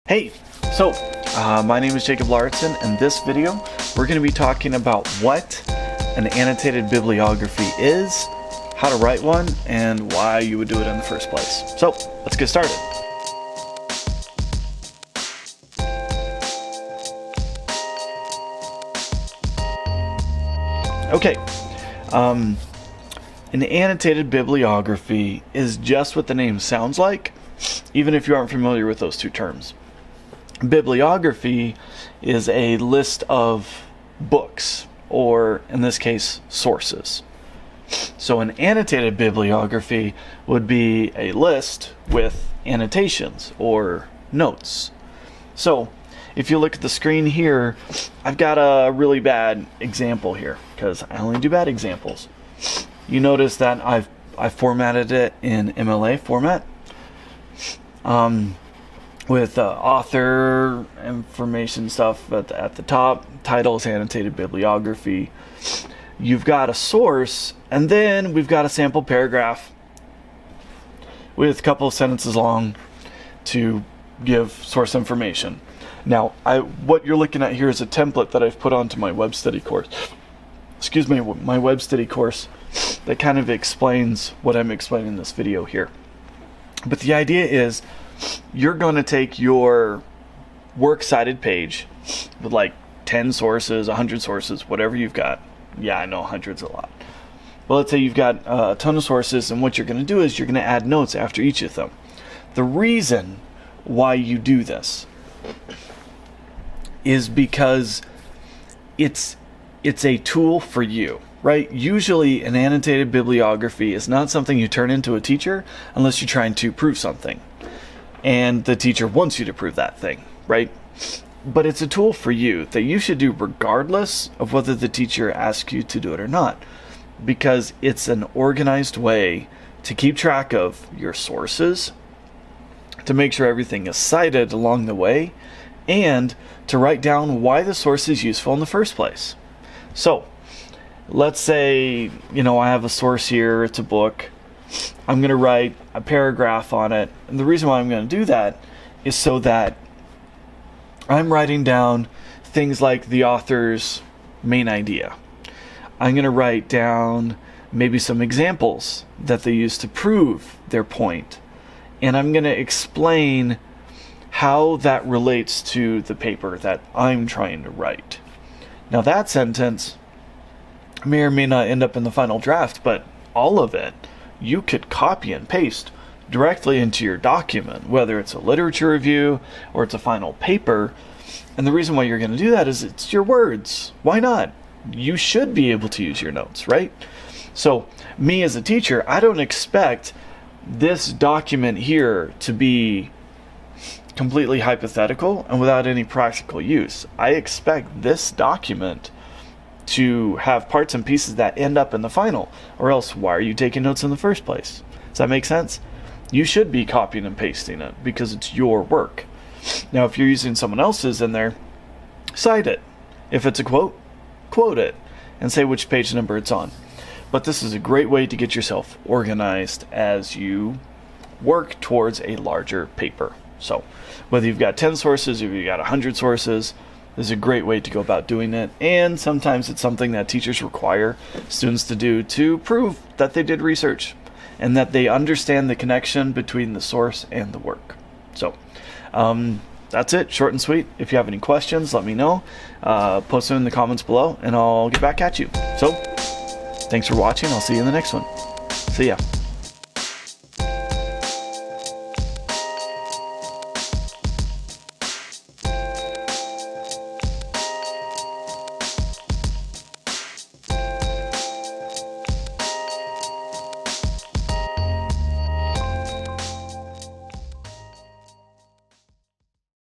Hey, my name is Jacob Lauritzen. In this video, we're going to be talking about what an annotated bibliography is, how to write one, and why you would do it in the first place. So, let's get started. Okay, an annotated bibliography is just what the name sounds like, even if you aren't familiar with those two terms. Bibliography is a list of books, or in this case, sources. So an annotated bibliography would be a list with annotations or notes. So if you look at the screen here, I've got a really bad example here because I only do bad examples. You notice that I've formatted it in MLA format. With author information stuff at the top, titles, annotated bibliography. You've got a source, and then we've got a sample paragraph with a couple of sentences long to give source information. Now, what you're looking at here is a template that I've put onto my web study course. Excuse me, my web study course that kind of explains what I'm explaining in this video here. But the idea is, you're going to take your works cited page with like 10 sources, 100 sources, whatever you've got. Yeah, I know 100's a lot. But let's say you've got a ton of sources, and what you're going to do is you're going to add notes after each of them. The reason why you do this is because it's a tool for you, right? Usually an annotated bibliography is not something you turn into a teacher unless you're trying to prove something. And the teacher wants you to prove that thing, right? But it's a tool for you that you should do regardless of whether the teacher asks you to do it or not, because it's an organized way to keep track of your sources, to make sure everything is cited along the way, and to write down why the source is useful in the first place. So, let's say, I have a source here, it's a book. I'm going to write a paragraph on it. And the reason why I'm going to do that is so that I'm writing down things like the author's main idea. I'm going to write down maybe some examples that they use to prove their point. And I'm going to explain how that relates to the paper that I'm trying to write. Now that sentence may or may not end up in the final draft, but all of it you could copy and paste directly into your document, whether it's a literature review or it's a final paper. And the reason why you're going to do that is it's your words. Why not? You should be able to use your notes, right? So me as a teacher, I don't expect this document here to be completely hypothetical and without any practical use. I expect this document to have parts and pieces that end up in the final, or else why are you taking notes in the first place? Does that make sense? You should be copying and pasting it because it's your work. Now, if you're using someone else's in there, cite it. If it's a quote, quote it and say which page number it's on. But this is a great way to get yourself organized as you work towards a larger paper. So whether you've got 10 sources or you've got 100 sources, this is a great way to go about doing it, and sometimes it's something that teachers require students to do to prove that they did research and that they understand the connection between the source and the work. So that's it, short and sweet. If you have any questions, let me know. Post them in the comments below and I'll get back at you. So thanks for watching. I'll see you in the next one. See ya.